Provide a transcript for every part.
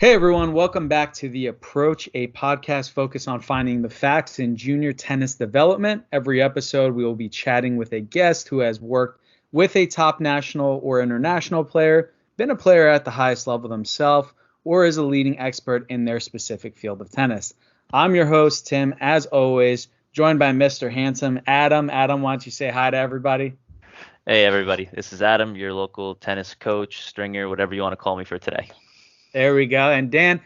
Hey everyone, welcome back to The Approach, a podcast focused on finding the facts in junior tennis development. Every episode, we will be chatting with a guest who has worked with a top national or international player, been a player at the highest level themselves, or is a leading expert in their specific field of tennis. I'm your host, Tim, as always, joined by Mr. Handsome, Adam. Adam, why don't you say hi to everybody? Hey everybody, this is Adam, your local tennis coach, stringer, whatever you want to call me for today. There we go. And Dan,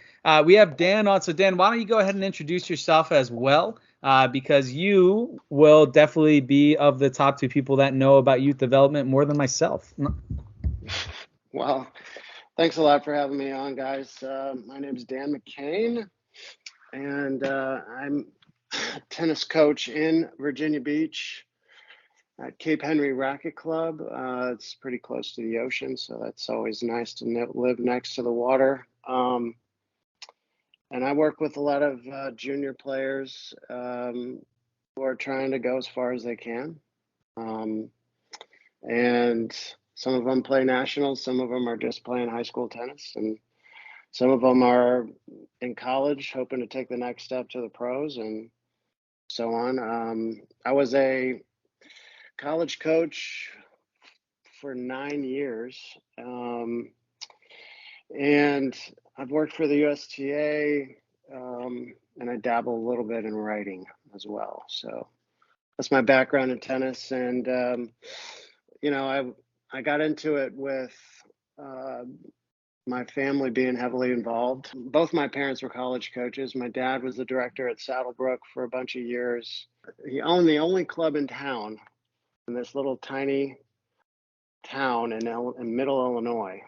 we have Dan on. So Dan, why don't you go ahead and introduce yourself as well? Because you will definitely be of the top two people that know about youth development more than myself. Well, thanks a lot for having me on, guys. My name is Dan McCain, and I'm a tennis coach in Virginia Beach at Cape Henry Racket Club. It's pretty close to the ocean, so that's always nice to live next to the water. And I work with a lot of junior players who are trying to go as far as they can. And some of them play nationals, some of them are just playing high school tennis, and some of them are in college hoping to take the next step to the pros and so on. I was a college coach for 9 years, and I've worked for the USTA, and I dabble a little bit in writing as well. So that's my background in tennis, and I got into it with my family being heavily involved. Both my parents were college coaches. My dad was the director at Saddlebrook for a bunch of years. He owned the only club in town, in this little tiny town in middle Illinois.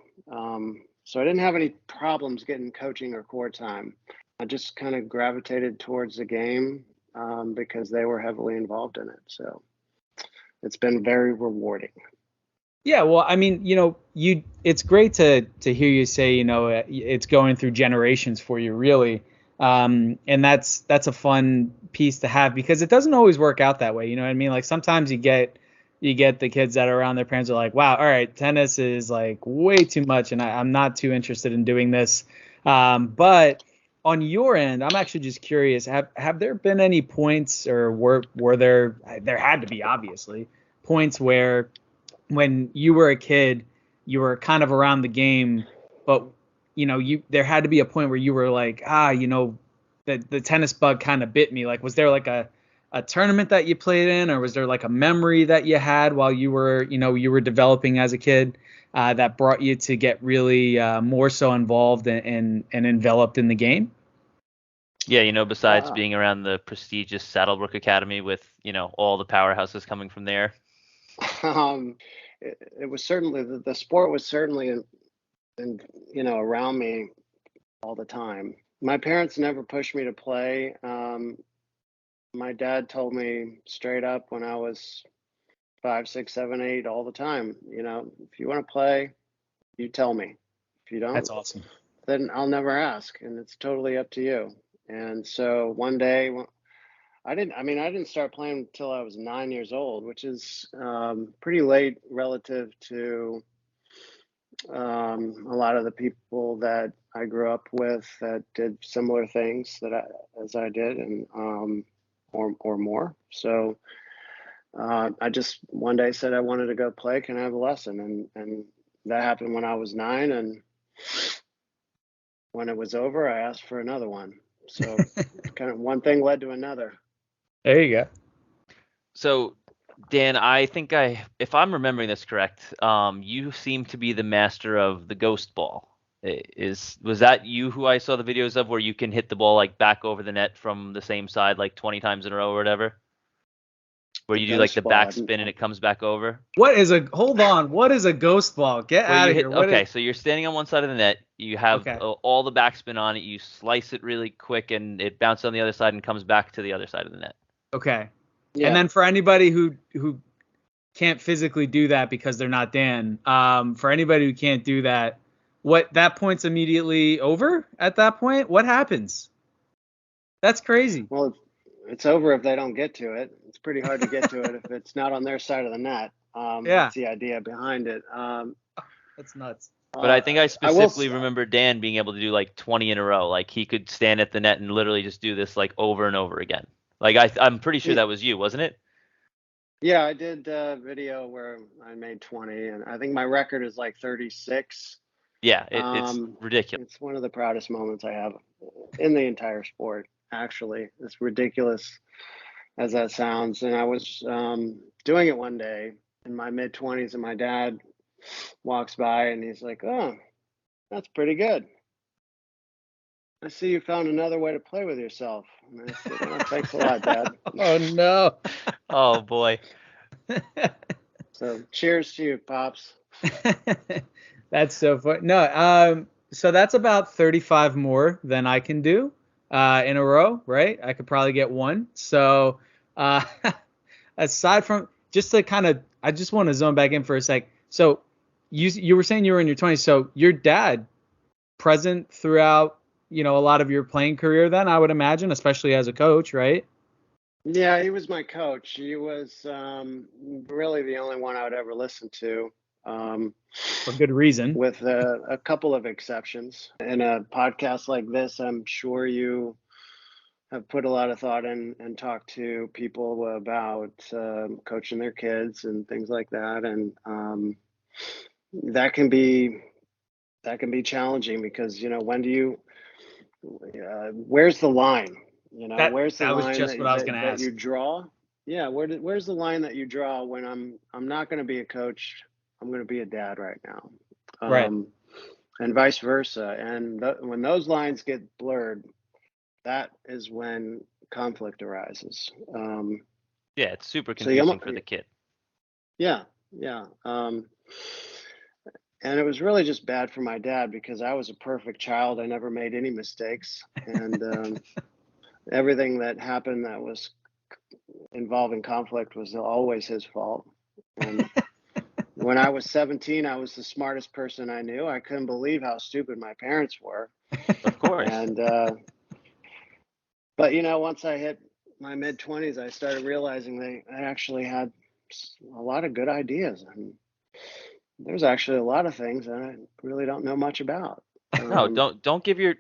So I didn't have any problems getting coaching or court time. I just kind of gravitated towards the game because they were heavily involved in it. So it's been very rewarding. Yeah, well, I mean, it's great to hear you say, it's going through generations for you, really. And that's a fun piece to have because it doesn't always work out that way. You know what I mean? Like sometimes you get the kids that are around their parents are like, wow, all right, tennis is like way too much and I'm not too interested in doing this. But on your end, I'm actually just curious, have there been any points or were there had to be obviously points where when you were a kid, you were kind of around the game, but there had to be a point where you were like, the tennis bug kind of bit me. Like, was there like a tournament that you played in, or was there like a memory that you had while you were developing as a kid that brought you to get really more so involved and enveloped in the game? Yeah, besides being around the prestigious Saddlebrook Academy with, all the powerhouses coming from there. It was certainly the sport was certainly around me all the time. My parents never pushed me to play. My dad told me straight up when I was 5, 6, 7, 8 all the time, if you want to play, you tell me. If you don't, that's awesome. Then I'll never ask, and it's totally up to you. And so one day I didn't start playing until I was 9 years old, which is pretty late relative to a lot of the people that I grew up with that did similar things as I did, and or more. So I just one day said I wanted to go play. Can I have a lesson? And that happened when I was 9, and when it was over, I asked for another one. So kind of one thing led to another. There you go. So, Dan, I think if I'm remembering this correct, you seem to be the master of the ghost ball. Was that you who I saw the videos of where you can hit the ball like back over the net from the same side like 20 times in a row or whatever? Where you do like the backspin and it comes back over? Hold on, what is a ghost ball? Get out of here. Okay, so you're standing on one side of the net, you have all the backspin on it, you slice it really quick and it bounces on the other side and comes back to the other side of the net. Okay. Yeah. And then for anybody who can't physically do that because they're not Dan, for anybody who can't do that, that point's immediately over at that point? What happens? That's crazy. Well, it's over if they don't get to it. It's pretty hard to get to it if it's not on their side of the net. That's the idea behind it. That's nuts. But I think I I will. specifically remember Dan being able to do like 20 in a row. Like he could stand at the net and literally just do this like over and over again. Like I'm pretty sure that was you, wasn't it? Yeah, I did a video where I made 20, and I think my record is like 36. Yeah, it's ridiculous. It's one of the proudest moments I have in the entire sport, actually. As ridiculous as that sounds. And I was doing it one day in my mid 20s, and my dad walks by and he's like, "Oh, that's pretty good. I see you found another way to play with yourself." And I said, "Oh, thanks a lot, Dad." Oh no. Oh boy. So cheers to you, Pops. That's so funny. No, so that's about 35 more than I can do in a row, right? I could probably get one. So aside from just to kind of, I just want to zone back in for a sec. So you were saying you were in your 20s. So your dad present throughout, a lot of your playing career then, I would imagine, especially as a coach, right? Yeah, he was my coach. He was really the only one I would ever listen to. For good reason. With a couple of exceptions. In a podcast like this, I'm sure you have put a lot of thought in and talked to people about coaching their kids and things like that. And that can be challenging because, when do you, where's the line? Where's the That was line just what I was going to that ask. you draw? Yeah, where's the line that you draw when I'm not going to be a coach, I'm going to be a dad right now. Right. And vice versa. And when those lines get blurred, that is when conflict arises. Yeah, it's super confusing for the kid. Yeah. And it was really just bad for my dad because I was a perfect child. I never made any mistakes. And everything that happened that was involving conflict was always his fault. And when I was 17, I was the smartest person I knew. I couldn't believe how stupid my parents were. Of course. And but once I hit my mid 20s, I started realizing they actually had a lot of good ideas, and there's actually a lot of things that I really don't know much about. No, don't give your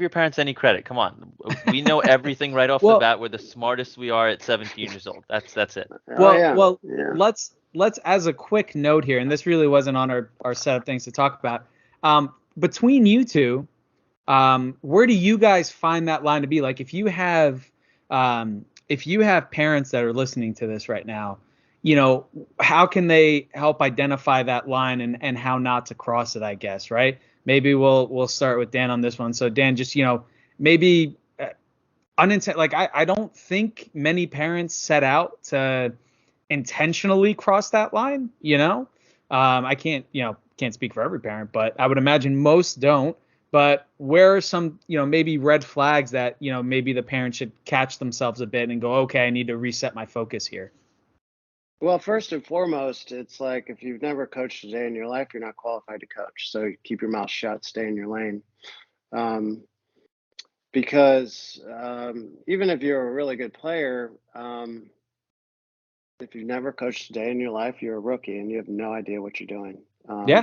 parents any credit. Come on, we know everything right off the bat. We're the smartest we are at 17 years old. That's it. Well, let's as a quick note here, and this really wasn't on our set of things to talk about. Between you two, where do you guys find that line to be? Like if you have parents that are listening to this right now, how can they help identify that line and how not to cross it, I guess, right? Maybe we'll start with Dan on this one. So Dan, just, maybe unintended, like I don't think many parents set out to intentionally cross that line, I can't speak for every parent, but I would imagine most don't. But where are some, maybe red flags that, maybe the parent should catch themselves a bit and go, okay, I need to reset my focus here? Well, first and foremost, it's like if you've never coached a day in your life, you're not qualified to coach. So keep your mouth shut, stay in your lane. Because even if you're a really good player, if you've never coached a day in your life, you're a rookie and you have no idea what you're doing.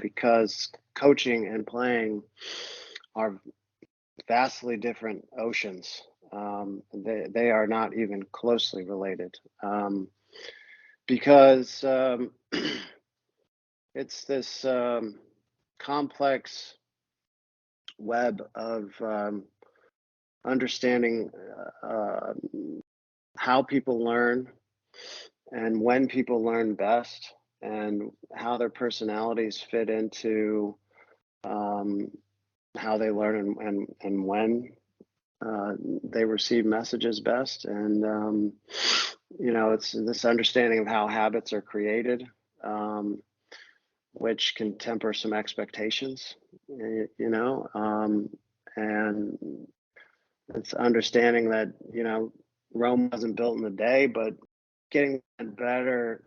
Because coaching and playing are vastly different oceans. They are not even closely related. Because it's this complex web of understanding how people learn and when people learn best and how their personalities fit into how they learn and when they receive messages best. And it's this understanding of how habits are created, which can temper some expectations, and it's understanding that, Rome wasn't built in a day, but getting better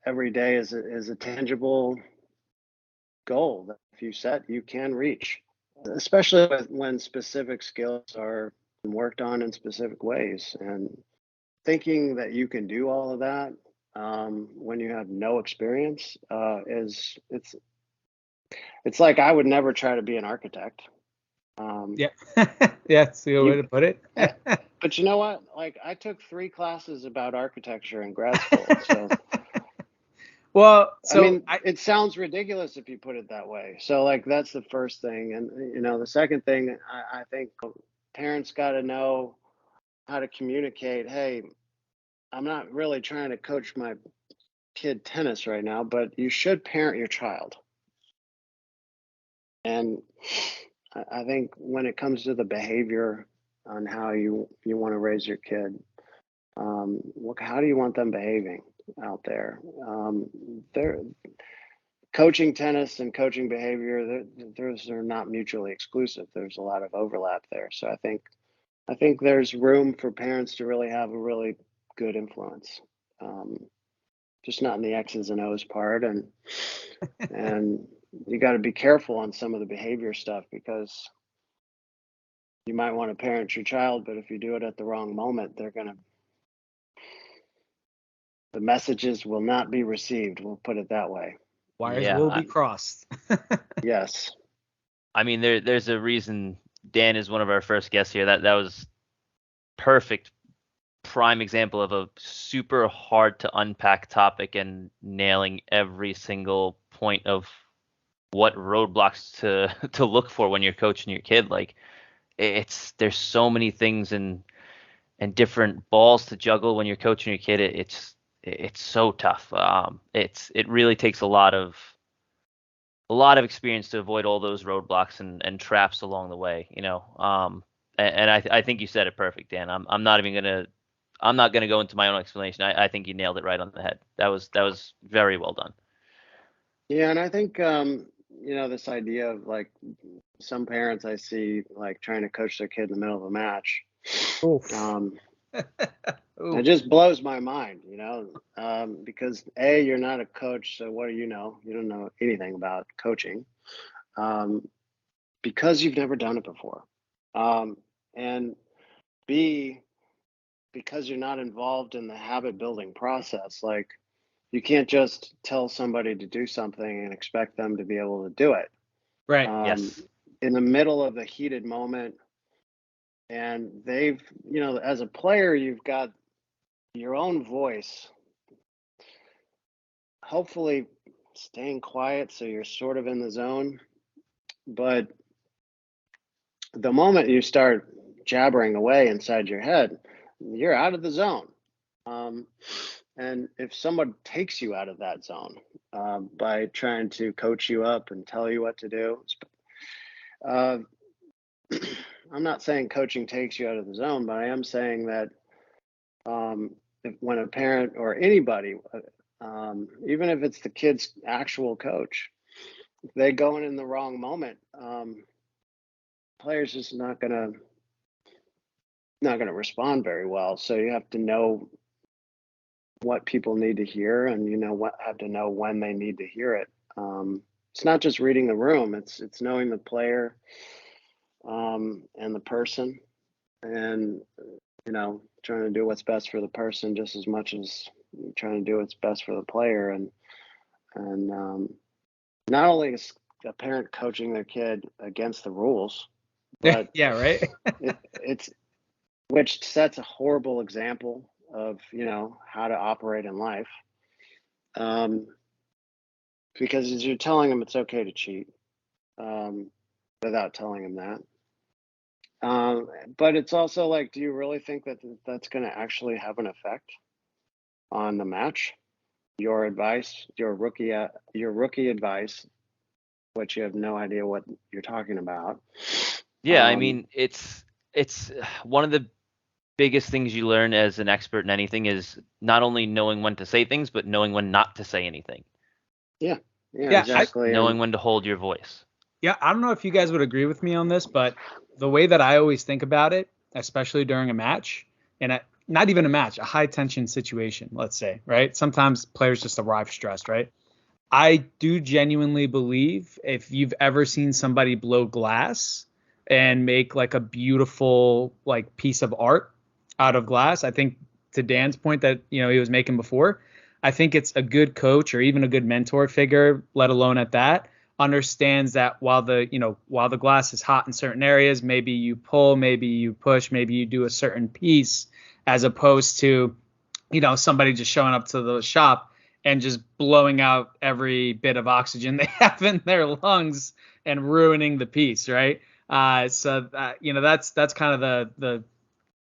every day is a tangible goal that if you set, you can reach, especially when specific skills are worked on in specific ways. And thinking that you can do all of that when you have no experience it's It's like I would never try to be an architect. Yeah. Yeah, that's a good way to put it. But you know what? Like, I took 3 classes about architecture in grad school. So, Well, I so mean, it sounds ridiculous if you put it that way. So, like, that's the first thing. And, the second thing, I think parents got to know how to communicate. Hey, I'm not really trying to coach my kid tennis right now, but you should parent your child. And I think when it comes to the behavior on how you want to raise your kid, how do you want them behaving out there? They're coaching tennis and coaching behavior. Those are not mutually exclusive. There's a lot of overlap there. So I think there's room for parents to really have a really good influence. Just not in the X's and O's part, and you got to be careful on some of the behavior stuff, because you might want to parent your child, but if you do it at the wrong moment, the messages will not be received. We'll put it that way. wires will be crossed. Yes. I mean, there's a reason Dan is one of our first guests here. That was perfect, prime example of a super hard to unpack topic and nailing every single point of what roadblocks to look for when you're coaching your kid. Like, there's so many things and different balls to juggle when you're coaching your kid. It's so tough. It really takes a lot of experience to avoid all those roadblocks and traps along the way, and I think you said it perfect, Dan. I'm not gonna go into my own explanation. I think you nailed it right on the head. That was very well done. Yeah, and I think this idea of, like, some parents I see, like, trying to coach their kid in the middle of a match. It just blows my mind, because you're not a coach, so what do you know? You don't know anything about coaching, because you've never done it before, and B, because you're not involved in the habit building process. Like, you can't just tell somebody to do something and expect them to be able to do it. Right. Yes. In the middle of a heated moment, and they've, as a player, you've got your own voice, hopefully staying quiet so you're sort of in the zone. But the moment you start jabbering away inside your head, you're out of the zone. And if someone takes you out of that zone by trying to coach you up and tell you what to do, I'm not saying coaching takes you out of the zone, but I am saying that when a parent or anybody, even if it's the kid's actual coach, if they go in the wrong moment, players just not gonna respond very well. So you have to know what people need to hear, and have to know when they need to hear it. It's not just reading the room; it's knowing the player and the person, and trying to do what's best for the person just as much as trying to do what's best for the player. And not only is a parent coaching their kid against the rules, but yeah, right. it's which sets a horrible example of how to operate in life, because you're telling them it's okay to cheat, without telling them that. But it's also like, do you really think that that's going to actually have an effect on the match? Your advice, your rookie advice, which you have no idea what you're talking about. Yeah, I mean, it's one of the biggest things you learn as an expert in anything is not only knowing when to say things, but knowing when not to say anything. Yeah, exactly. Knowing when to hold your voice. Yeah, I don't know if you guys would agree with me on this, but the way that I always think about it, especially during a match, and not even a match, a high tension situation, let's say, right? Sometimes players just arrive stressed, right? I do genuinely believe if you've ever seen somebody blow glass and make like a beautiful like piece of art out of glass, I think to Dan's point that he was making before, I think it's a good coach or even a good mentor figure, let alone at that, understands that while the glass is hot in certain areas, maybe you pull, maybe you push, maybe you do a certain piece, as opposed to, somebody just showing up to the shop and just blowing out every bit of oxygen they have in their lungs and ruining the piece, right? That's kind of the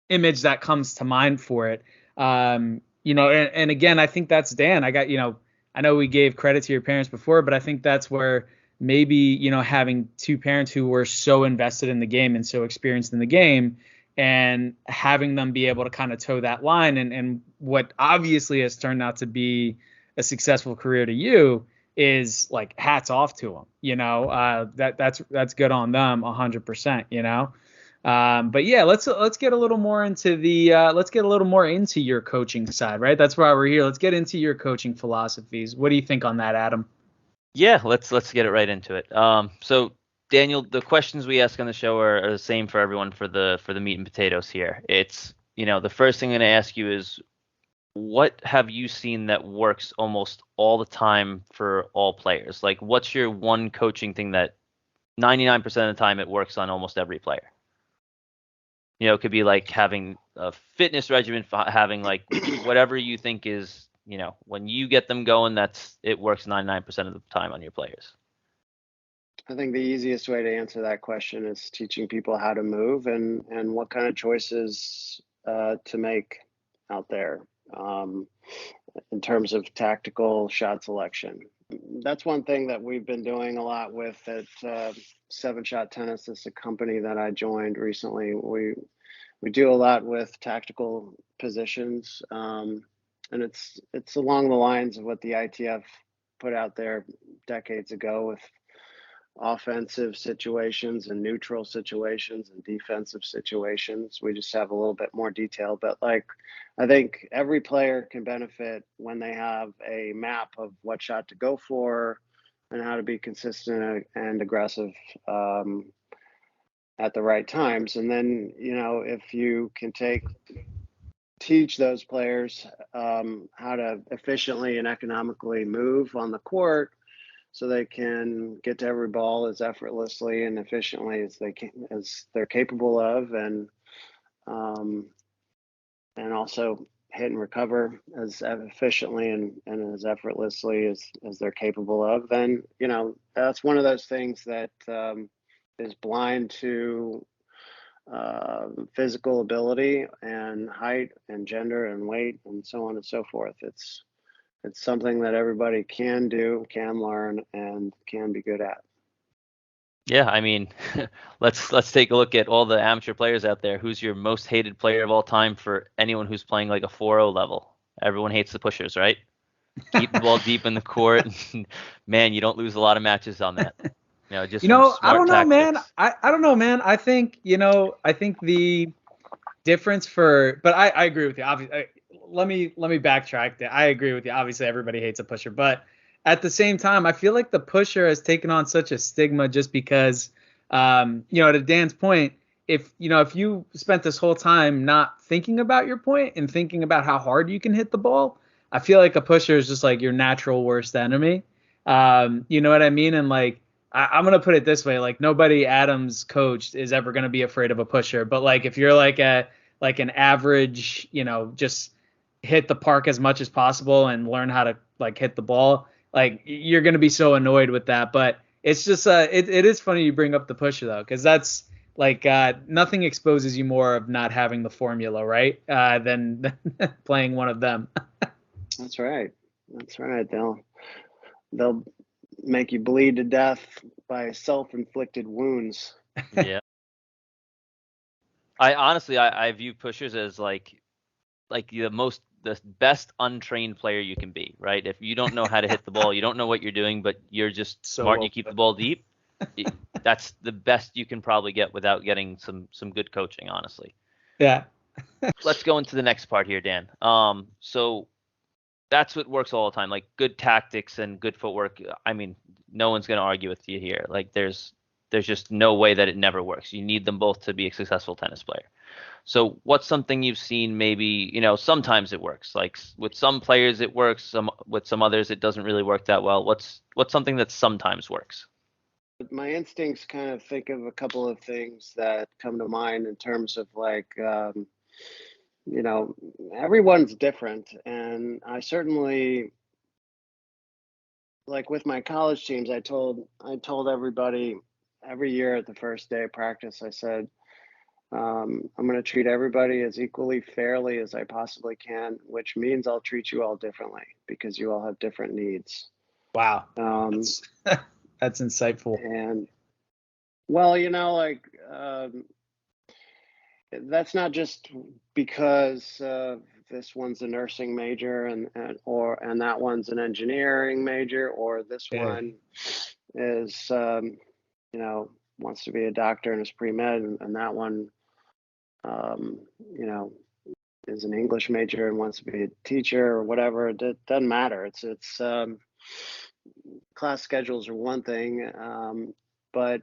image that comes to mind for it. And again, I think that's Dan. I know we gave credit to your parents before, but I think that's where maybe, having two parents who were so invested in the game and so experienced in the game, and having them be able to kind of toe that line, and what obviously has turned out to be a successful career to you, is like hats off to them. That's good on them 100%. But yeah, let's get a little more into your coaching side, right? That's why we're here. Let's get into your coaching philosophies. What do you think on that, Adam? Yeah, let's get it right into it. So Daniel, the questions we ask on the show are the same for everyone for the meat and potatoes here. It's, the first thing I'm going to ask you is, what have you seen that works almost all the time for all players? Like, what's your one coaching thing that 99% of the time it works on almost every player? It could be like having a fitness regimen, having like whatever you think is, when you get them going, it works 99% of the time on your players. I think the easiest way to answer that question is teaching people how to move and what kind of choices to make out there in terms of tactical shot selection. That's one thing that we've been doing a lot with at 7-Shot Tennis. It's a company that I joined recently. We do a lot with tactical positions, and it's along the lines of what the ITF put out there decades ago with offensive situations and neutral situations and defensive situations. We just have a little bit more detail, but I think every player can benefit when they have a map of what shot to go for and how to be consistent and aggressive at the right times. And then, if you can teach those players how to efficiently and economically move on the court, so they can get to every ball as effortlessly and efficiently as they're capable of, and also hit and recover as efficiently and as effortlessly as they're capable of, then that's one of those things that is blind to physical ability and height and gender and weight and so on and so forth. It's something that everybody can do, can learn, and can be good at. Yeah, I mean, let's take a look at all the amateur players out there. Who's your most hated player of all time for anyone who's playing like a 4-0 level? Everyone hates the pushers, right? Keep the ball deep in the court. Man, you don't lose a lot of matches on that. I don't know, tactics. man. I don't know, man. I think the difference but I agree with you. Obviously, let me backtrack. I agree with you. Obviously, everybody hates a pusher, but at the same time, I feel like the pusher has taken on such a stigma just because, to Dan's point, if you spent this whole time not thinking about your point and thinking about how hard you can hit the ball, I feel like a pusher is just like your natural worst enemy. You know what I mean? And like, I'm going to put it this way, like nobody Adams coached is ever going to be afraid of a pusher. But like, if you're like an average, just hit the park as much as possible and learn how to like hit the ball, like you're going to be so annoyed with that. But it's just it is funny you bring up the pusher though, because that's like nothing exposes you more of not having the formula, right, than playing one of them. That's right. They'll make you bleed to death by self-inflicted wounds. Yeah. I view pushers as like the best untrained player you can be, right? If you don't know how to hit the ball, you don't know what you're doing, but you're just smart and you keep the ball deep, that's the best you can probably get without getting some good coaching, honestly. Yeah. Let's go into the next part here, Dan. So that's what works all the time, like good tactics and good footwork. I mean, no one's going to argue with you here. Like there's just no way that it never works. You need them both to be a successful tennis player. So what's something you've seen maybe, sometimes it works. Like with some players it works, with some others it doesn't really work that well. What's something that sometimes works? my instincts kind of think of a couple of things that come to mind in terms of like, you know, everyone's different. And I certainly, like with my college teams, I told everybody every year at the first day of practice, I said, I'm going to treat everybody as equally fairly as I possibly can, which means I'll treat you all differently because you all have different needs. Wow. Um, That's insightful. and well, you know, like that's not just because this one's a nursing major and that one's an engineering major, or this Yeah. one is you know, wants to be a doctor and is pre-med, and that one you know, is an English major and wants to be a teacher or whatever. It doesn't matter. It's class schedules are one thing, but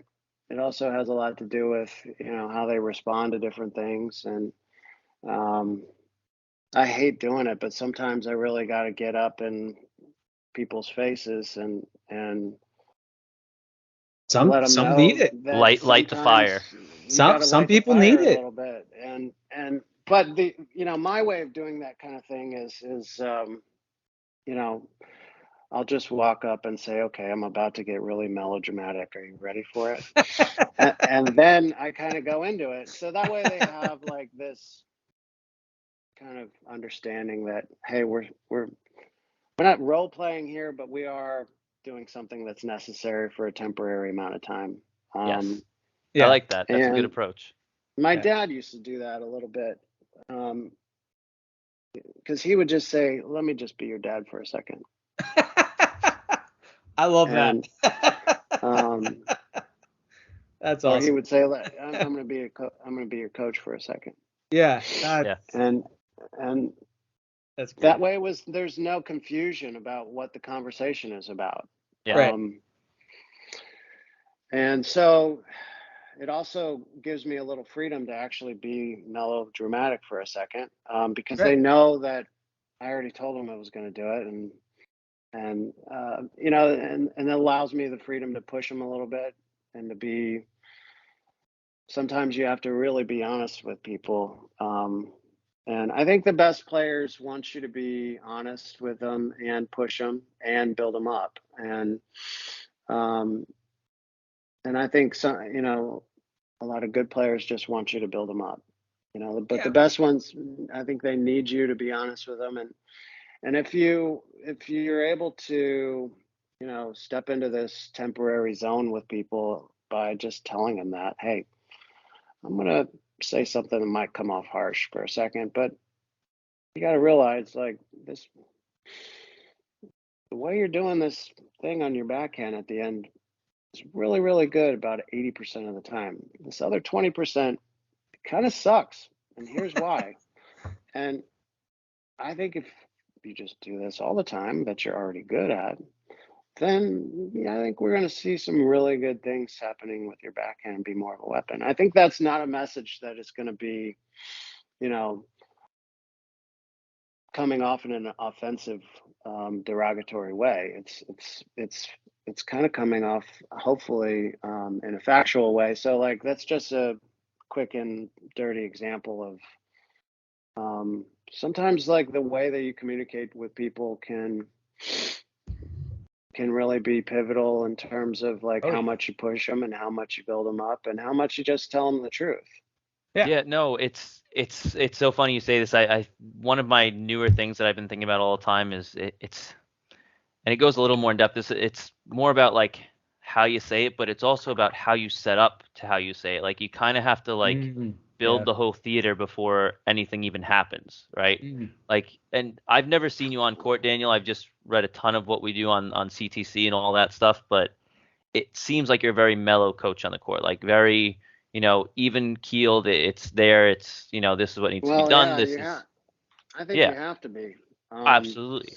it also has a lot to do with, you know, how they respond to different things. And um, I hate doing it, but sometimes I really got to get up in people's faces and let them Some need know it. that Light the fire. sometimes you got to Some light the people need fire a it. little bit. And but the, you know, my way of doing that kind of thing is you know, I'll just walk up and say, okay, I'm about to get really melodramatic. Are you ready for it? And then I kind of go into it. So that way they have like this kind of understanding that, hey, we're not role playing here, but we are doing something that's necessary for a temporary amount of time. Yes. I Yeah. like that. That's a good And approach. my Yeah. dad used to do that a little bit, because he would just say, let me just be your dad for a second. I love that. And um, That's or he awesome. would say, I'm going to be I'm going to be your coach for a second. Yeah. Yeah. And That's great. that way there's no confusion about what the conversation is about. Yeah. Right. And so it also gives me a little freedom to actually be melodramatic for a second, because Right. they know that I already told them I was going to do it, and you know, and it allows me the freedom to push them a little bit and to be. Sometimes you have to really be honest with people, and I think the best players want you to be honest with them and push them and build them up, um, and I think some, you know, a lot of good players just want you to build them up, you know, but the Yeah. best ones, I think they need you to be honest with them. And if you're able to, you know, step into this temporary zone with people by just telling them that, hey, I'm going to say something that might come off harsh for a second, but you got to realize like this, the way you're doing this thing on your backhand at the end is really, really good about 80% of the time. This other 20% kind of sucks. And here's why. And I think if you just do this all the time that you're already good at, then yeah, I think we're going to see some really good things happening with your backhand and be more of a weapon. I think that's not a message that is going to be, you know, coming off in an offensive, derogatory way. It's kind of coming off, hopefully, in a factual way. So like that's just a quick and dirty example of, sometimes like the way that you communicate with people can really be pivotal in terms of like Oh how yeah. much you push them and how much you build them up and how much you just tell them the truth. Yeah. Yeah, no, it's so funny you say this. I one of my newer things that I've been thinking about all the time is it's and it goes a little more in depth. It's more about like how you say it, but it's also about how you set up to how you say it. Like you kind of have to like build Yeah. the whole theater before anything even happens, right? Mm. Like, and I've never seen you on court, Daniel. I've just read a ton of what we do on CTC and all that stuff, but it seems like you're a very mellow coach on the court, like very, even keeled. It's there. It's, this is what needs to be Well, done. yeah, This is, I think yeah, you have to be. absolutely.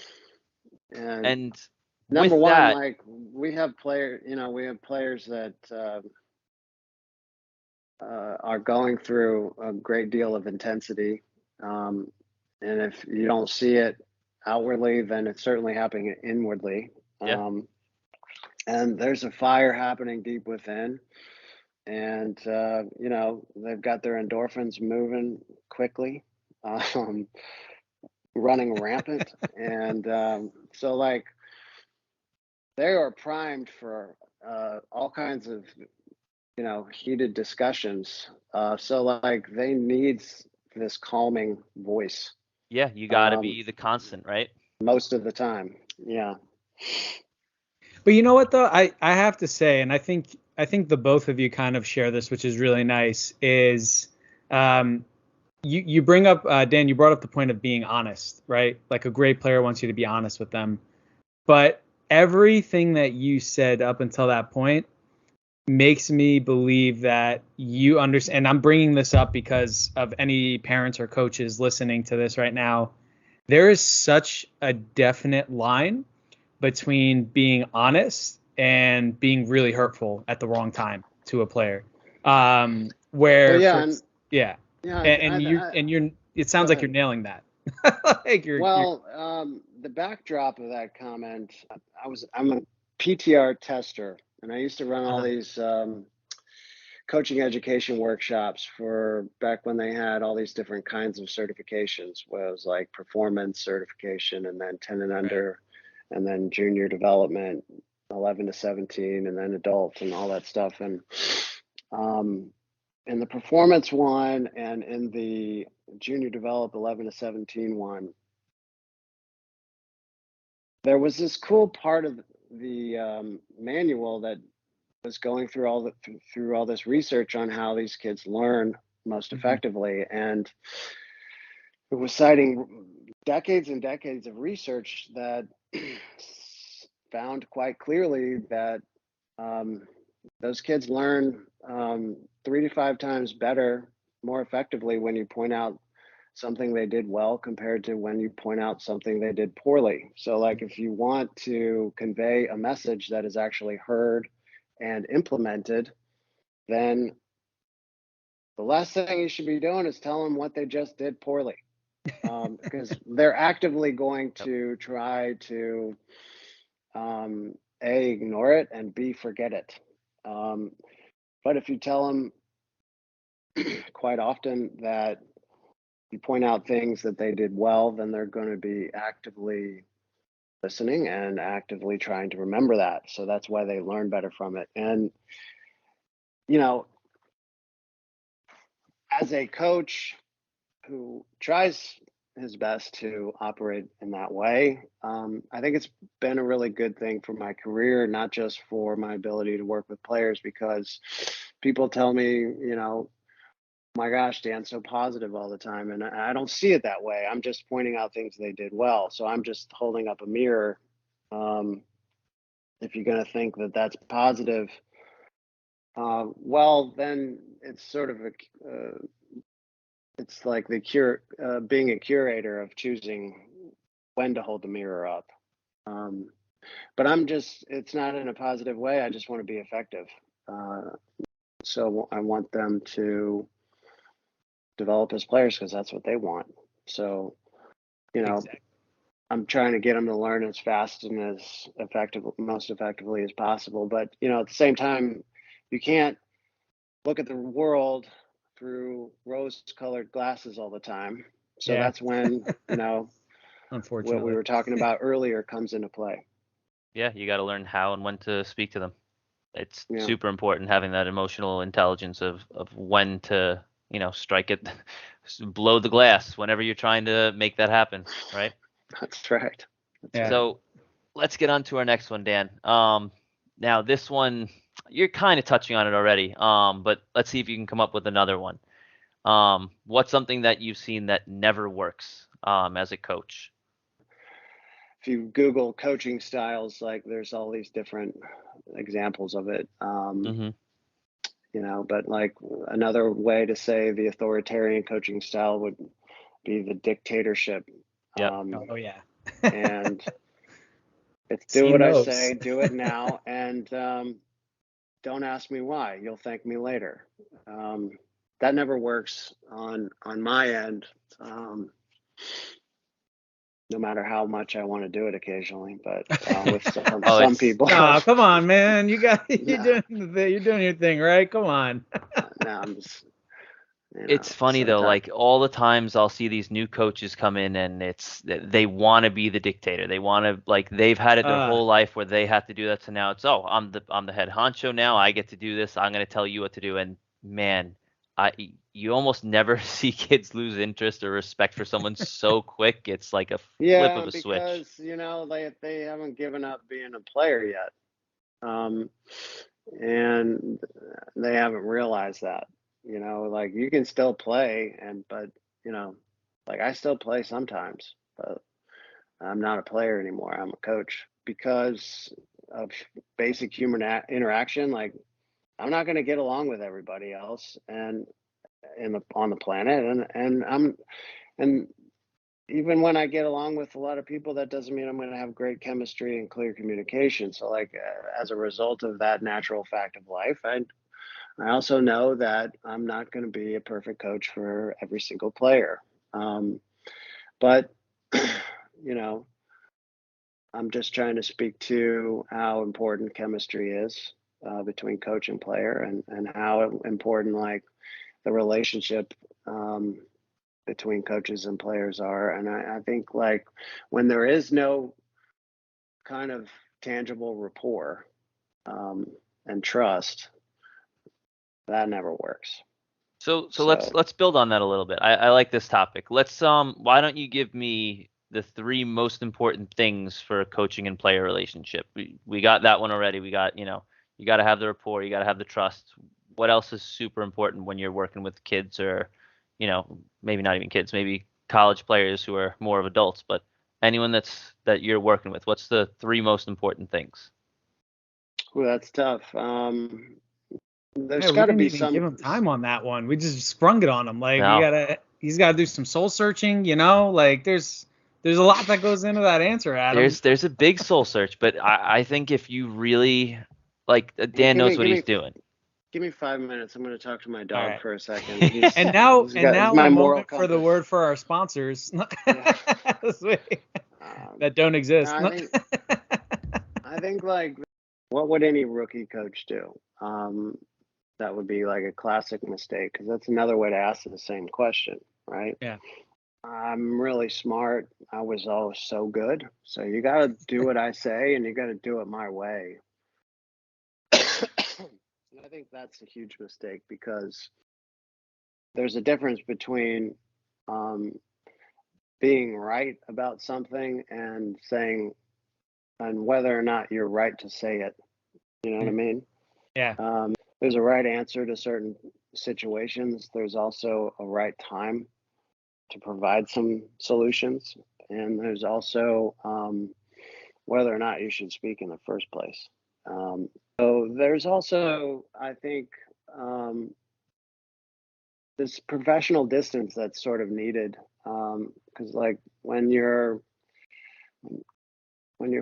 And And number with one, that, like we have players that are going through a great deal of intensity. Um, and if you don't see it outwardly, then it's certainly happening inwardly. yeah, Um, and there's a fire happening deep within, and you know, they've got their endorphins moving quickly, um, running rampant, and so like they are primed for all kinds of, you know, heated discussions. So like they need this calming voice Yeah, you got to be the constant, right? most of the time. Yeah. But you know what though, I have to say, and I think the both of you kind of share this, which is really nice, is um, you bring up Dan, you brought up the point of being honest, right? Like a great player wants you to be honest with them. But everything that you said up until that point makes me believe that you understand. And I'm bringing this up because of any parents or coaches listening to this right now. There is such a definite line between being honest and being really hurtful at the wrong time to a player. Well, Where yeah, for yeah, yeah. and you're it Go sounds like you're ahead. nailing that. Like you're Well, the backdrop of that comment, I'm a PTR tester, and I used to run all uh these coaching education workshops for back when they had all these different kinds of certifications, where it was like performance certification, and then 10 and right. under, and then junior development, 11 to 17, and then adult, and all that stuff. And um, in the performance one, and in the junior develop 11 to 17 one, there was this cool part of the manual that was going through through all this research on how these kids learn most Mhm. effectively, and it was citing decades and decades of research that found quite clearly that um, those kids learn 3 to 5 times better, more effectively, when you point out something they did well compared to when you point out something they did poorly. So like if you want to convey a message that is actually heard and implemented, then the last thing you should be doing is tell them what they just did poorly, because they're actively going Yep. to try to A, ignore it, and B, forget it. Um, but if you tell them quite often that you point out things that they did well, then they're going to be actively listening and actively trying to remember that. So that's why they learn better from it. And, you know, as a coach who tries his best to operate in that way, I think it's been a really good thing for my career, not just for my ability to work with players, because people tell me, you know, my gosh, Dan's so positive all the time. And I don't see it that way. I'm just pointing out things they did well. So I'm just holding up a mirror. Um, if you're going to think that that's positive, well, then it's sort of it's like being a curator of choosing when to hold the mirror up. Um, but it's not in a positive way. I just want to be effective. Uh, so I want them to develop as players because that's what they want. So, you know, Exactly. I'm trying to get them to learn as fast and as most effectively as possible. But, you know, at the same time, you can't look at the world through rose-colored glasses all the time. So Yeah, that's when, you know, what we unfortunately. were talking about earlier comes into play. Yeah, you got to learn how and when to speak to them. It's Yeah, super important having that emotional intelligence of when to, strike it, blow the glass whenever you're trying to make that happen, right? that's right. That's Yeah. right. So let's get on to our next one, Dan. Now this one you're kind of touching on it already, but let's see if you can come up with another one. What's something that you've seen that never works as a coach? If you Google coaching styles, like there's all these different examples of it. Mm-hmm. You know, but like another way to say the authoritarian coaching style would be the dictatorship. Yep. Oh yeah. And it's do Seen what I those. say, do it now, and don't ask me why. You'll thank me later. Um, that never works on my end. Um, no matter how much I want to do it occasionally. But with some Oh, people, Oh, come on, man. You're no, doing your thing, right? Come on. no, I'm just, it's funny though, sometimes. like all the times I'll see these new coaches come in and they want to be the dictator. They want to, like, they've had it their Uh, whole life where they have to do that. So now it's, oh, I'm the head honcho now. I get to do this. I'm going to tell you what to do. And man, I you almost never see kids lose interest or respect for someone so quick. It's like a flip of Yeah, a switch. because they haven't given up being a player yet, and they haven't realized that. Like you can still play, but like I still play sometimes, but I'm not a player anymore. I'm a coach because of basic human interaction. Like I'm not going to get along with everybody else, and on the planet, and even when I get along with a lot of people, that doesn't mean I'm going to have great chemistry and clear communication. So, like, as a result of that natural fact of life, I also know that I'm not going to be a perfect coach for every single player. But, you know, I'm just trying to speak to how important chemistry is between coach and player, and how important, like, the relationship between coaches and players are. And I think, like, when there is no kind of tangible rapport and trust, that never works. So let's So, let's build on that a little bit. I like this topic. Let's why don't you give me the three most important things for a coaching and player relationship? We got that one already. We got, you got to have the rapport, you got to have the trust. What else is super important when you're working with kids, or, maybe not even kids, maybe college players who are more of adults, but anyone that you're working with? What's the three most important things? well, that's tough. yeah, There's we got to didn't be even give some. him time on that one. We just sprung it on him. Like No. he's gotta do some soul searching, Like there's a lot that goes into that answer, Adam. There's a big soul search, but I think if you really, like, Dan Give knows me, what give he's me, doing. give me 5 minutes. I'm going to talk to my All dog right. for a second. He's And he's now my a moral moment for the compass. word for our sponsors Yeah. that don't No, exist. I think, like, what would any rookie coach do? That would be like a classic mistake, because that's another way to ask the same question, right? Yeah. I'm really smart. I was always so good. So you got to do what I say, and you got to do it my way. And I think that's a huge mistake, because there's a difference between um, being right about something and saying, and whether or not you're right to say it. You know what I mean? Yeah. There's a right answer to certain situations. There's also a right time to provide some solutions. And there's also whether or not you should speak in the first place. So there's also, I think, this professional distance that's sort of needed. Because, like, when you're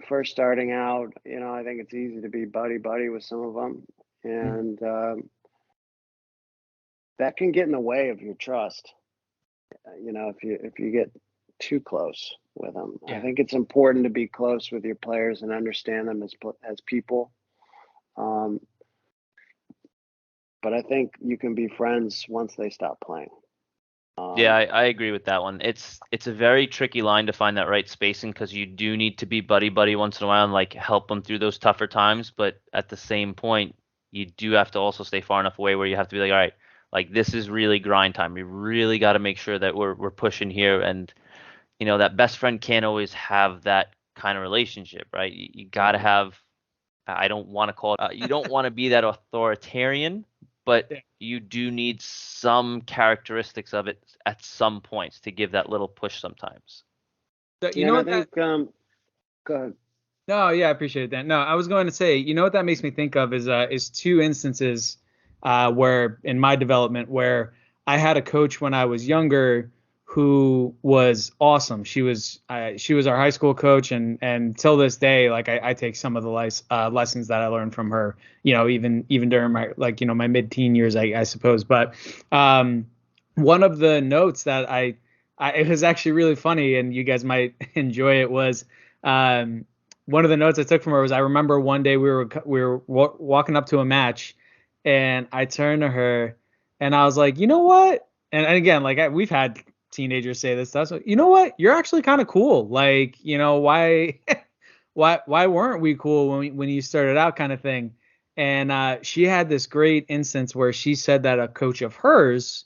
first starting out, I think it's easy to be buddy buddy with some of them, and that can get in the way of your trust. If you get too close with them. I Yeah. think it's important to be close with your players and understand them as people. Um, but I think you can be friends once they stop playing. Yeah, I agree with that one. It's a very tricky line to find that right spacing, because you do need to be buddy buddy once in a while and, like, help them through those tougher times. But at the same point, you do have to also stay far enough away where you have to be like, all right, like, this is really grind time. We really got to make sure that we're pushing here, and that best friend can't always have that kind of relationship, right? You got to have. I don't want to call it. You don't want to be that authoritarian, but Yeah. you do need some characteristics of it at some points to give that little push sometimes. So, Yeah, and I think, go ahead. No, yeah, I appreciate that. No, I was going to say, what that makes me think of is two instances where in my development where I had a coach when I was younger who was awesome. She was our high school coach, and till this day, like I take some of the lessons that I learned from her, even during my, like, my mid-teen years, I suppose. But one of the notes that it was actually really funny, and you guys might enjoy it. Was one of the notes I took from her was I remember one day we were walking up to a match, and I turned to her and I was like, you know what? And again, like we've had teenagers say this stuff. So you know what? You're actually kind of cool. Like, why why weren't we cool when you started out, kind of thing. And she had this great instance where she said that a coach of hers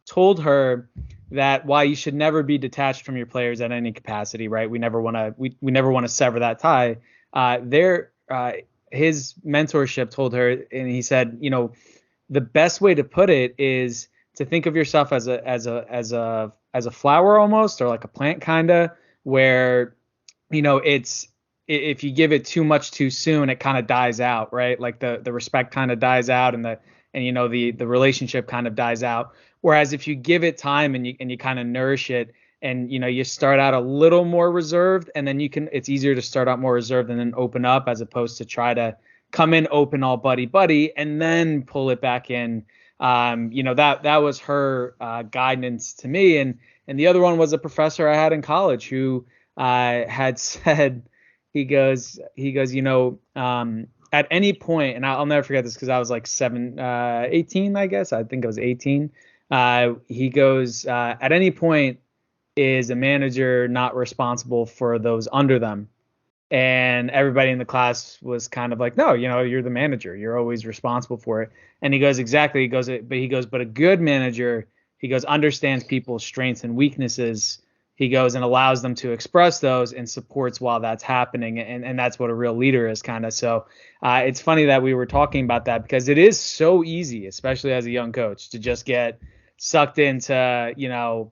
told her that while you should never be detached from your players at any capacity, right? We never want to we never want to sever that tie. His mentorship told her, and he said, the best way to put it is to think of yourself as a flower almost, or like a plant kinda, where it's if you give it too much too soon, it kind of dies out, right? Like the respect kind of dies out, and the relationship kind of dies out. Whereas if you give it time and you kind of nourish it, and you start out a little more reserved, and then it's easier to start out more reserved and then open up, as opposed to try to come in open all buddy and then pull it back in. That was her guidance to me. And the other one was a professor I had in college who had said, he goes, at any point, and I'll never forget this because I was like 18, I guess. I think I was 18. He goes, at any point, is a manager not responsible for those under them? And everybody in the class was kind of like, no, you're the manager. You're always responsible for it. And he goes, exactly. But a good manager, he goes, understands people's strengths and weaknesses. He goes and allows them to express those and supports while that's happening. And that's what a real leader is, kind of. So it's funny that we were talking about that, because it is so easy, especially as a young coach, to just get sucked into,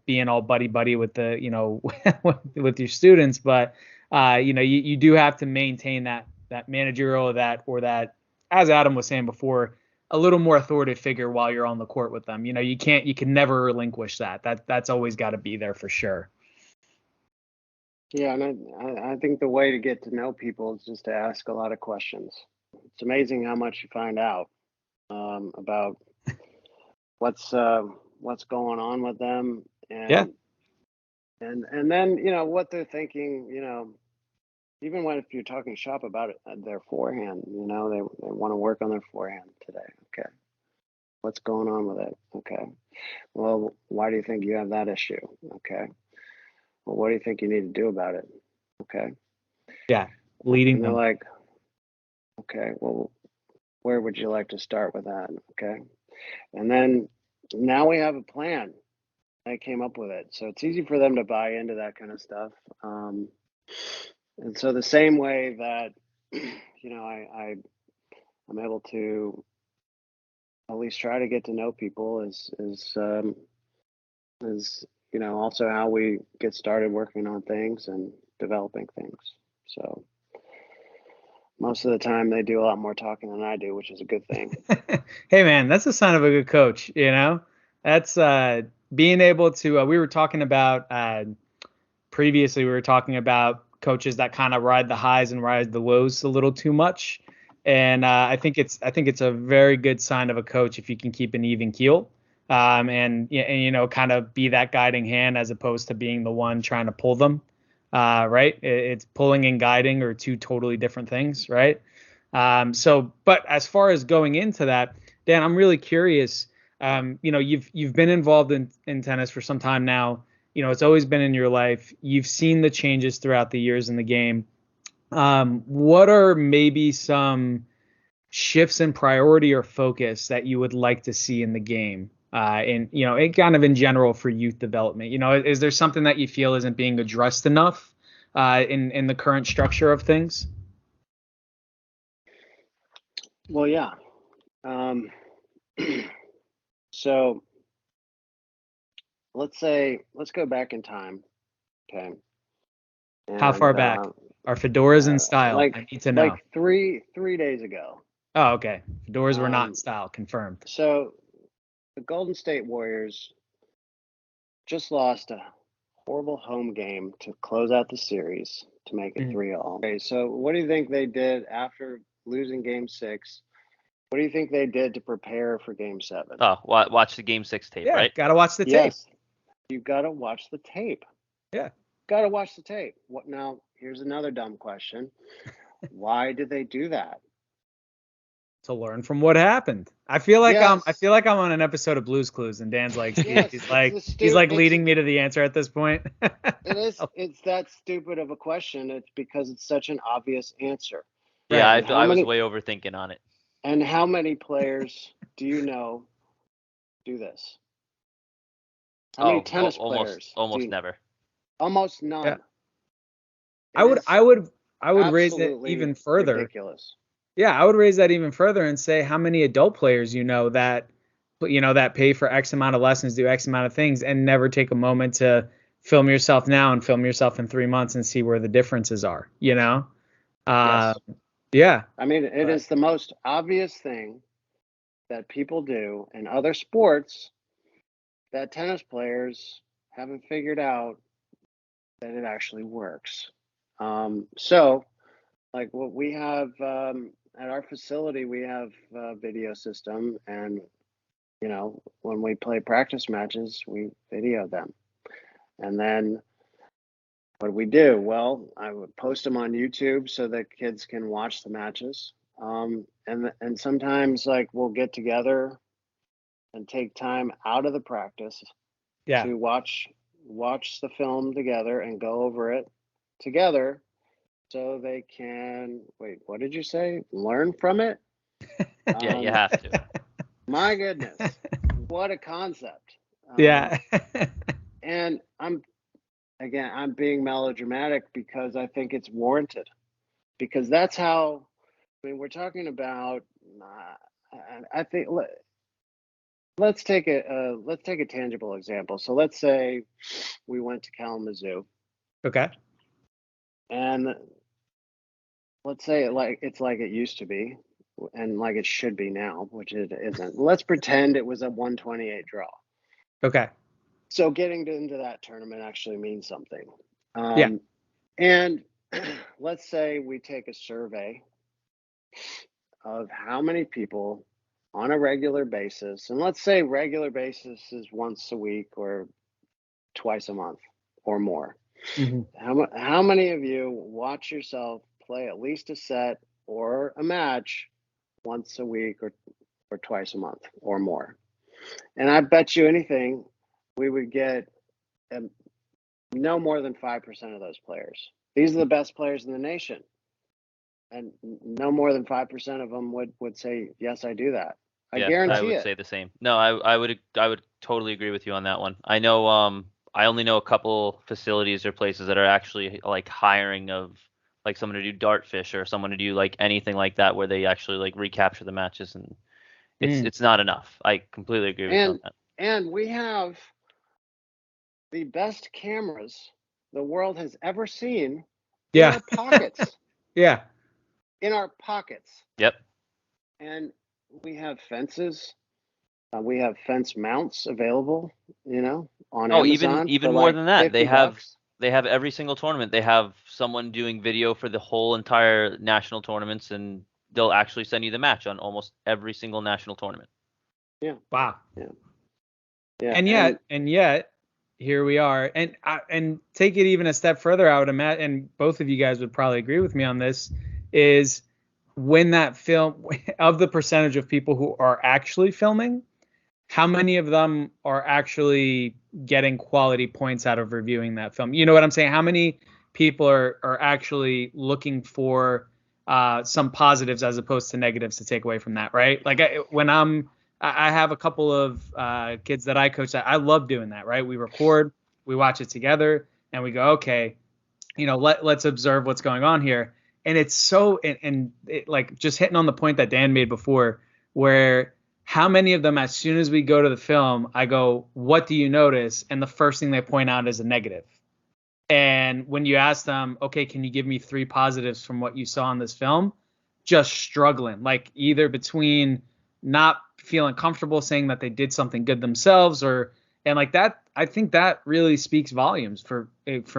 being all buddy with the, with your students. But you do have to maintain that managerial, or that, as Adam was saying before, a little more authoritative figure while you're on the court with them. You can never relinquish that. That's always got to be there for sure. Yeah, and I think the way to get to know people is just to ask a lot of questions. It's amazing how much you find out about what's going on with them, and Yeah. and then what they're thinking. Even if you're talking shop about it, their forehand, they want to work on their forehand today. Okay, what's going on with it? Okay, well, why do you think you have that issue? Okay, well, what do you think you need to do about it? Okay. Yeah. Leading and they're them. like, okay, well, where would you like to start with that? Okay. And then now we have a plan. I came up with it. So it's easy for them to buy into that kind of stuff. And so the same way that, I'm able to at least try to get to know people is also how we get started working on things and developing things. So most of the time they do a lot more talking than I do, which is a good thing. Hey man, that's a sign of a good coach. That's being able to. We were talking about previously. We were talking about coaches that kind of ride the highs and ride the lows a little too much, and I think it's a very good sign of a coach if you can keep an even keel, and kind of be that guiding hand, as opposed to being the one trying to pull them. Right? It's pulling and guiding are two totally different things, right? But as far as going into that, Dan, I'm really curious. You've been involved in tennis for some time now. It's always been in your life. You've seen the changes throughout the years in the game. What are maybe some shifts in priority or focus that you would like to see in the game? It kind of in general for youth development. Is there something that you feel isn't being addressed enough in the current structure of things? Well, yeah. So let's go back in time. Okay. How far back? Are fedoras in style? I need to know. Like three days ago. Oh, okay. Fedoras were not in style. Confirmed. So the Golden State Warriors just lost a horrible home game to close out the series to make it 3-all. Okay, so what do you think they did after losing Game 6? What do you think they did to prepare for Game 7? Oh, watch the Game 6 tape, yeah, right? Gotta watch the tape. Yes. you've got to watch the tape. Yeah. Got to watch the tape. What now? Here's another dumb question. Why did they do that? To learn from what happened. I feel like Yes. I'm on an episode of Blue's Clues, and Dan's like, Yes, he's like leading me to the answer at this point. It's that stupid of a question. It's because it's such an obvious answer. Yeah, Right. I was way overthinking on it. And how many players do you know do this? How many tennis players? Almost never. Almost none. Yeah. It I would raise it absolutely even further. ridiculous. Yeah, I would raise that even further and say how many adult players that pay for X amount of lessons, do X amount of things, and never take a moment to film yourself now and film yourself in 3 months and see where the differences are. Yes. Yeah. I mean, it is the most obvious thing that people do in other sports that tennis players haven't figured out that it actually works. So, like what we have at our facility, we have a video system, and when we play practice matches, we video them, and then what do we do? Well, I would post them on YouTube so that kids can watch the matches, and sometimes like we'll get together and take time out of the practice to watch the film together and go over it together so they can what did you say? Learn from it? Yeah, you have to. My goodness. What a concept. Yeah. And I'm being melodramatic because I think it's warranted. Because that's how, we're talking about, I think, let's take a tangible example. So let's say we went to Kalamazoo. Okay. And let's say it's like it used to be and like it should be now, which it isn't. Let's pretend it was a 128 draw. Okay. So getting into that tournament actually means something. Yeah. And let's say we take a survey of how many people on a regular basis, and let's say regular basis is once a week or twice a month or more. Mm-hmm. How many of you watch yourself play at least a set or a match once a week or twice a month or more? And I bet you anything, we would get no more than 5% of those players. These are the best players in the nation. And no more than 5% of them would say, yes, I do that. I guarantee it. I would say the same. No, I would totally agree with you on that one. I know I only know a couple facilities or places that are actually like hiring of like someone to do dartfish or someone to do like anything like that where they actually like recapture the matches, and it's not enough. I completely agree with you on that. And we have the best cameras the world has ever seen in our pockets. Yeah. In our pockets. Yep. And we have fences. We have fence mounts available, on Amazon. Even more than that. They have every single tournament. They have someone doing video for the whole entire national tournaments, and they'll actually send you the match on almost every single national tournament. Yeah. Wow. Yeah. And yet here we are. And take it even a step further, I would imagine, and both of you guys would probably agree with me on this, is when that film, of the percentage of people who are actually filming, how many of them are actually getting quality points out of reviewing that film? You know what I'm saying? How many people are actually looking for some positives as opposed to negatives to take away from that, right? Like I have a couple of kids that I coach that I love doing that, right? We record, we watch it together, and we go, okay, let's observe what's going on here. And it's so, and it, like just hitting on the point that Dan made before, where how many of them, as soon as we go to the film, I go, what do you notice? And the first thing they point out is a negative. And when you ask them, okay, can you give me 3 positives from what you saw in this film? Just struggling, like either between not feeling comfortable saying that they did something good themselves, and like that. I think that really speaks volumes for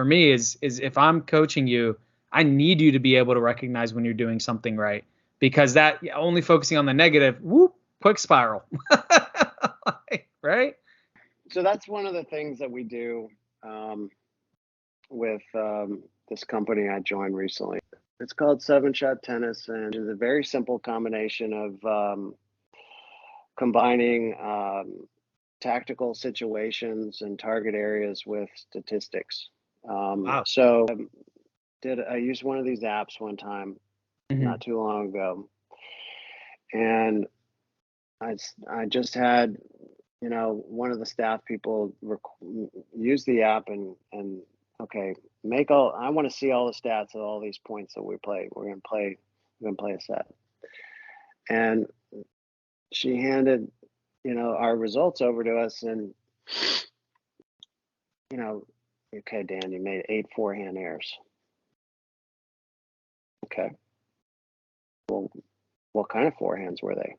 me is if I'm coaching you, I need you to be able to recognize when you're doing something right, because that only focusing on the negative, quick spiral. Right? so that's one of the things that we do with this company I joined recently. It's called 7-Shot Tennis, and it's a very simple combination of combining tactical situations and target areas with statistics. Wow. So I used one of these apps one time, not too long ago, and I just had, one of the staff people use the app and okay, I want to see all the stats of all these points that we play. We're gonna play a set, and she handed our results over to us, and okay, Dan, you made 8 forehand errors. Okay, well, what kind of forehands were they?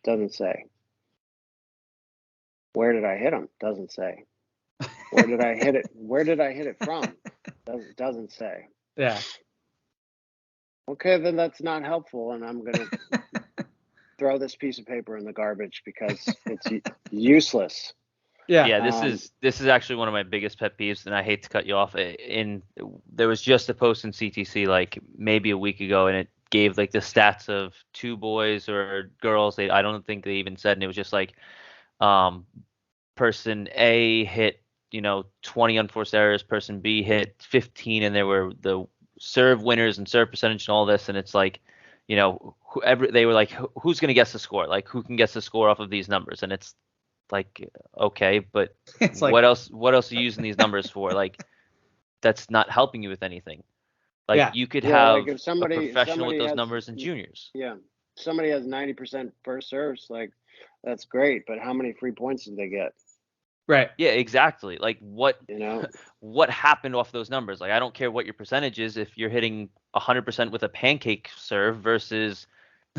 Doesn't say. Where did I hit them? Doesn't say. Where did I hit it? Where did I hit it from? Doesn't say. Yeah. Okay, then that's not helpful, and I'm gonna throw this piece of paper in the garbage because it's useless. Yeah. Yeah, this is actually one of my biggest pet peeves, and I hate to cut you off. There was just a post in CTC like maybe a week ago, and it gave like the stats of 2 boys or girls. I don't think they even said, and it was just like person A hit 20 unforced errors, person B hit 15, and there were the serve winners and serve percentage and all this, and it's like, whoever they were like, who's going to guess the score? Like, who can guess the score off of these numbers? And it's like, okay, but It's like, what else are you using these numbers for? Like, that's not helping you with anything. Like, yeah. you could Yeah, have like if somebody a professional with those has, numbers in juniors. Yeah, somebody has 90% first serves, like that's great, but how many free points did they get? Right. Yeah, exactly. Like what You what happened off those numbers? Like, I don't care what your percentage is if you're hitting 100% with a pancake serve versus,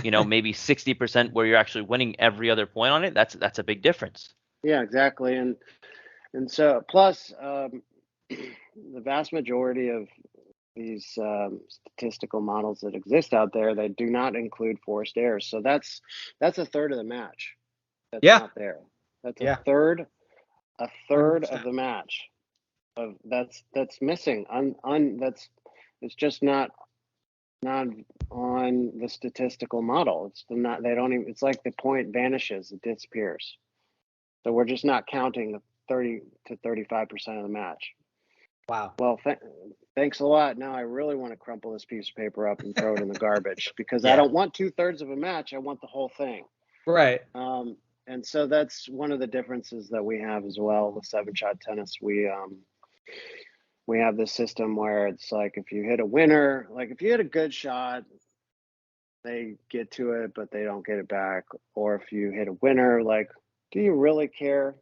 maybe 60% where you're actually winning every other point on it. That's a big difference. Yeah, exactly. And so plus the vast majority of these statistical models that exist out there, they do not include forced errors. So that's a third of the match that's Yeah. not there. That's Yeah. a third 100%. of the match of that's missing. It's just not on the statistical model. It's not, they don't even, it's like the point vanishes, it disappears. So we're just not counting 30 to 35% of the match. Wow. Well, thanks a lot. Now I really want to crumple this piece of paper up and throw it in the garbage because Yeah. I don't want 2/3 of a match. I want the whole thing. Right. And so that's one of the differences that we have as well with 7-Shot Tennis. We have this system where it's like if you hit a winner, like if you hit a good shot, they get to it, but they don't get it back. Or if you hit a winner, like, do you really care if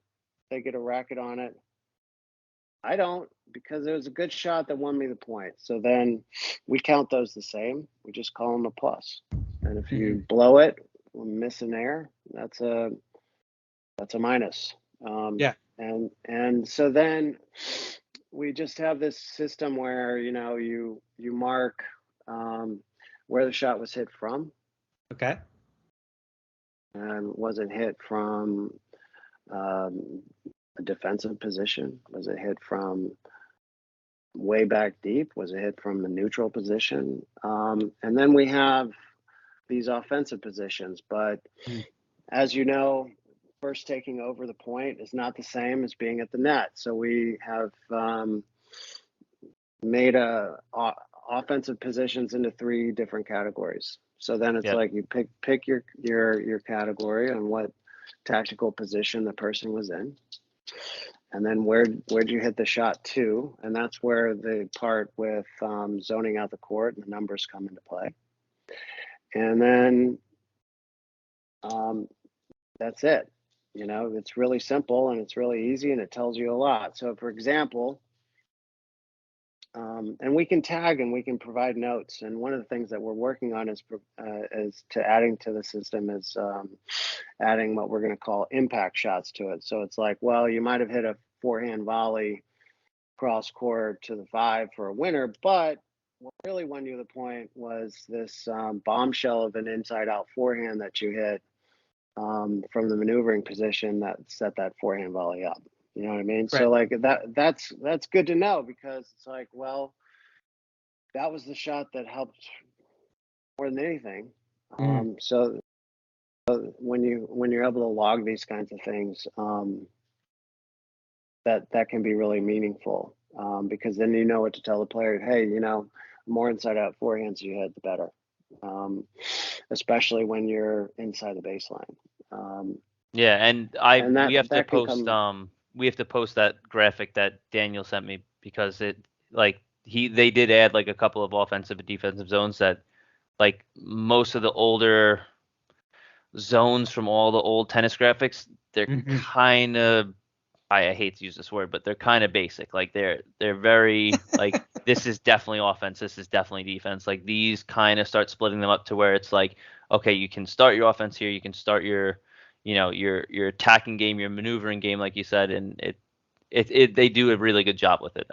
they get a racket on it? I don't, because it was a good shot that won me the point. So then we count those the same. We just call them a plus. And if you blow it, miss an error, that's a minus. Yeah. And so then we just have this system where you mark where the shot was hit from. Okay. And was it hit from a defensive position? Was it hit from way back deep? Was it hit from a neutral position? And then we have these offensive positions. But as you know, first taking over the point is not the same as being at the net. So we have made offensive positions into 3 different categories. So then it's like you pick your category on what tactical position the person was in, and then where'd you hit the shot to, and that's where the part with zoning out the court and the numbers come into play. And then that's it. It's really simple and it's really easy and it tells you a lot. So for example, and we can tag and we can provide notes. And one of the things that we're working on is to adding to the system is adding what we're going to call impact shots to it. So it's like, well, you might have hit a forehand volley cross court to the 5 for a winner, but what really won you the point was this bombshell of an inside out forehand that you hit from the maneuvering position that set that forehand volley up. You know what I mean? Right. So like that's good to know, because it's like, well, that was the shot that helped more than anything. Mm. So when you're able to log these kinds of things, that can be really meaningful, because then you know what to tell the player. Hey, the more inside out forehands you hit, the better, especially when you're inside the baseline. Yeah, and And we have to that can post come. that graphic that Daniel sent me, because it like they did add like a couple of offensive and defensive zones that like most of the older zones from all the old tennis graphics, they're Mm-hmm. kind of, I hate to use this word, but they're kind of basic. Like they're very like, this is definitely offense, this is definitely defense. Like these kind of start splitting them up to where it's like, okay, you can start your offense here, you can start your your attacking game, your maneuvering game, like you said, and they do a really good job with it.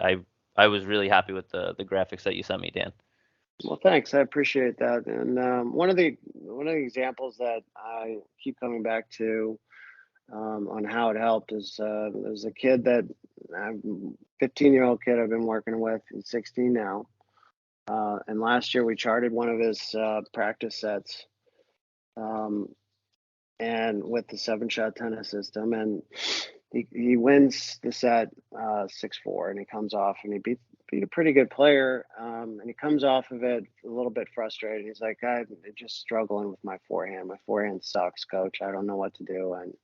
I was really happy with the graphics that you sent me, Dan. Well, thanks. I appreciate that. And one of the examples that I keep coming back to, on how it helped is, there's a kid that 15-year-old kid I've been working with. He's 16 now. And last year we charted one of his practice sets, um, and with the 7-shot tennis system, and he wins the set 6-4, and he comes off and he beat a pretty good player, and he comes off of it a little bit frustrated. He's like, I'm just struggling with my forehand. My forehand sucks, coach. I don't know what to do, and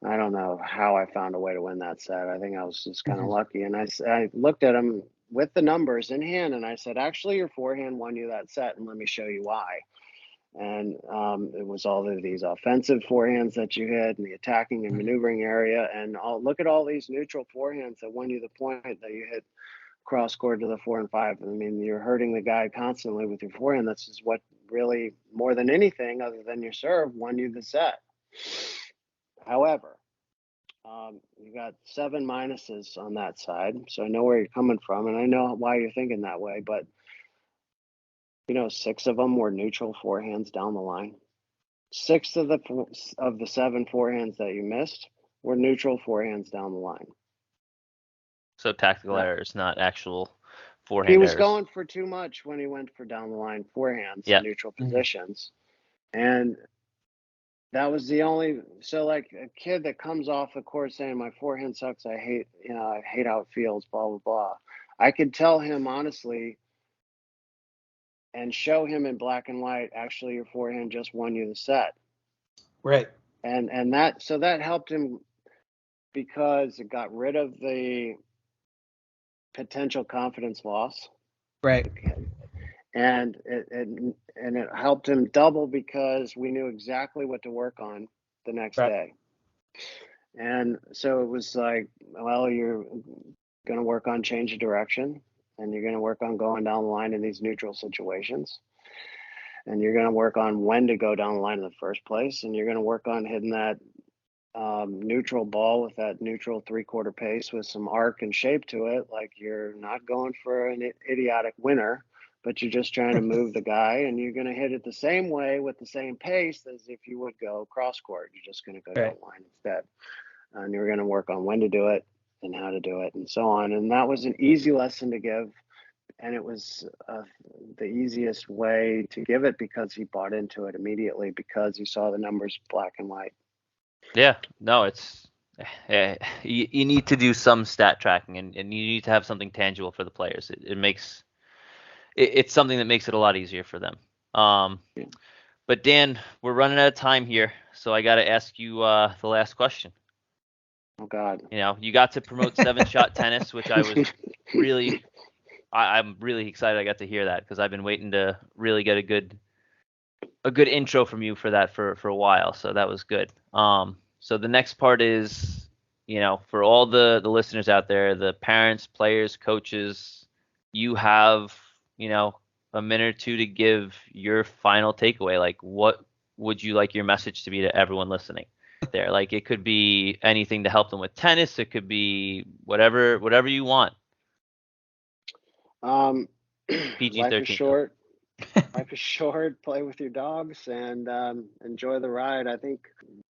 I don't know how I found a way to win that set. I think I was just kind of Mm-hmm. lucky. And I looked at him with the numbers in hand, and I said, actually, your forehand won you that set, and let me show you why. And it was all of these offensive forehands that you hit, and the attacking and maneuvering area, and look at all these neutral forehands that won you the point that you hit cross court to the 4 and 5. I mean, you're hurting the guy constantly with your forehand. This is what really, more than anything other than your serve, won you the set. However, you got 7 minuses on that side, so I know where you're coming from, and I know why you're thinking that way. But 6 of them were neutral forehands down the line. 6 of the 7 forehands that you missed were neutral forehands down the line. So tactical That, errors, not actual he forehand was errors. going for too much when he went for down the line forehands Yeah. in neutral positions, and that was the only. So like a kid that comes off the court saying my forehand sucks, I hate how it feels, blah blah blah. I could tell him honestly and show him in black and white, actually your forehand just won you the set. Right. And that helped him, because it got rid of the potential confidence loss. Right. And it helped him double, because we knew exactly what to work on the next Right. day. And so it was like, well, you're going to work on change of direction, and you're going to work on going down the line in these neutral situations, and you're going to work on when to go down the line in the first place, and you're going to work on hitting that neutral ball with that neutral 3/4 pace with some arc and shape to it. Like, you're not going for an idiotic winner, but you're just trying to move the guy, and you're going to hit it the same way with the same pace as if you would go cross court. You're just going to go down Right. the line instead. And you're going to work on when to do it and how to do it and so on. And that was an easy lesson to give. And it was the easiest way to give it, because he bought into it immediately, because he saw the numbers black and white. Yeah, no, it's you need to do some stat tracking, and you need to have something tangible for the players. It's something that makes it a lot easier for them. Yeah. But Dan, we're running out of time here, so I got to ask you the last question. Oh God. You got to promote 7-shot tennis, which I was really, I'm really excited I got to hear that, because I've been waiting to really get a good intro from you for that for a while. So that was good. So the next part is, for all the listeners out there, the parents, players, coaches, you have, a minute or two to give your final takeaway. Like, what would you like your message to be to everyone listening there? Like, it could be anything to help them with tennis. It could be whatever you want. Life is PG-13. short. Life is short. Play with your dogs, and enjoy the ride. I think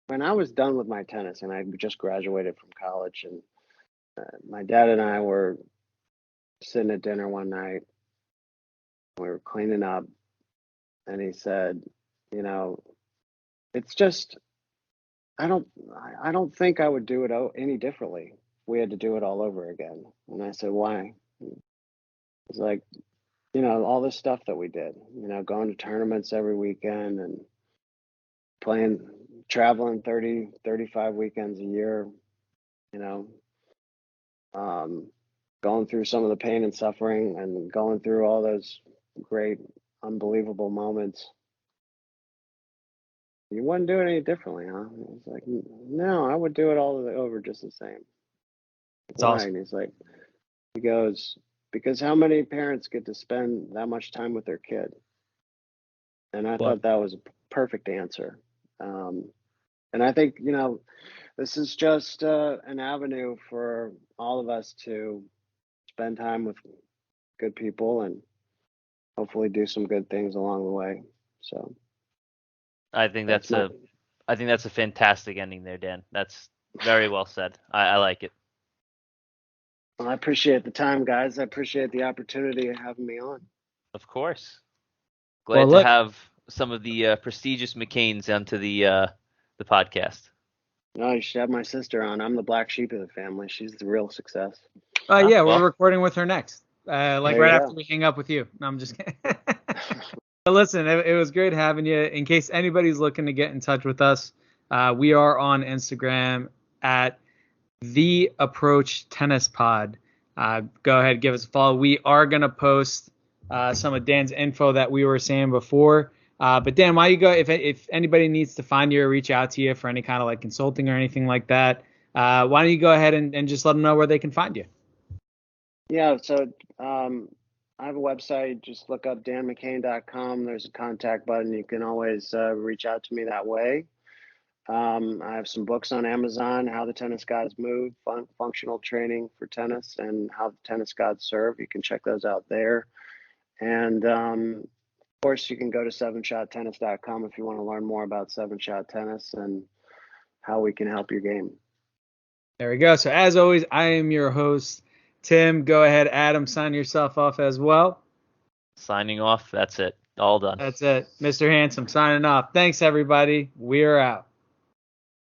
when I was done with my tennis, and I just graduated from college, and My dad and I were sitting at dinner one night. We were cleaning up, and he said, "You know, it's just I don't think I would do it any differently. We had to do it all over again." And I said, "Why?" It's like, all this stuff that we did, going to tournaments every weekend and playing, traveling 30, 35 weekends a year, you know, um, going through some of the pain and suffering and going through all those great, unbelievable moments. You wouldn't do it any differently, huh? It's like, no, I would do it all over just the same. It's Why? awesome. And he goes, because how many parents get to spend that much time with their kid? And I Well, thought that was a perfect answer. And I think, this is just an avenue for all of us to spend time with good people and hopefully do some good things along the way. So I think that's my, that's a fantastic ending there, Dan. That's very well said. I like it. well, I appreciate the time, guys. I appreciate the opportunity of having me on. Of course. well, Glad to look. have some of the prestigious McCains onto the podcast. No, you should have my sister on. I'm the black sheep of the family. She's the real success. Yeah, Well, we're recording with her next. Like There right you after go. we hang up with you. No, I'm just kidding. But listen, it was great having you. In case anybody's looking to get in touch with us, we are on Instagram at The Approach Tennis Pod. Go ahead, give us a follow. We are gonna post some of Dan's info that we were saying before. But Dan, why you go? If anybody needs to find you or reach out to you for any kind of like consulting or anything like that, why don't you go ahead and just let them know where they can find you? Yeah, so I have a website. Just look up danmccain.com. There's a contact button. You can always reach out to me that way. I have some books on Amazon, How the Tennis Gods Move, Functional Training for Tennis, and How the Tennis Gods Serve. You can check those out there. And of course, you can go to sevenshottennis.com if you want to learn more about seven shot tennis and how we can help your game. There we go. So as always, I am your host, Tim. Go ahead, Adam, sign yourself off as well. Signing off. That's it. All done. That's it. Mr. Handsome signing off. Thanks, everybody. We're out.